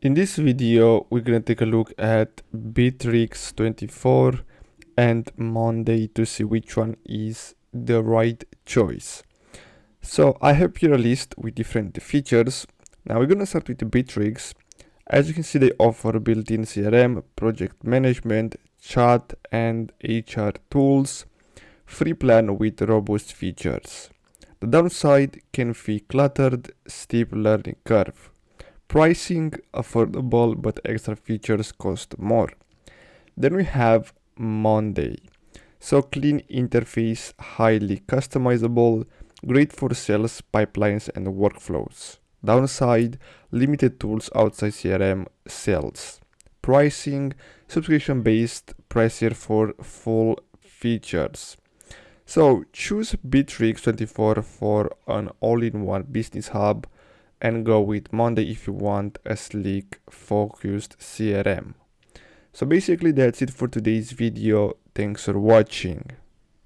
In this video, we're going to take a look at Bitrix24 and Monday to see which one is the right choice. So I have here a list with different features. Now we're going to start with Bitrix. As you can see, they offer built-in CRM, project management, chat and HR tools, free plan with robust features. The downside can be cluttered, steep learning curve. Pricing affordable, but extra features cost more. Then we have Monday. So clean interface, highly customizable, great for sales pipelines and workflows. Downside, limited tools outside CRM sales. Pricing, subscription based, pricier for full features. So choose Bitrix24 for an all-in-one business hub and go with Monday if you want a sleek, focused CRM. So basically that's it for today's video. Thanks for watching.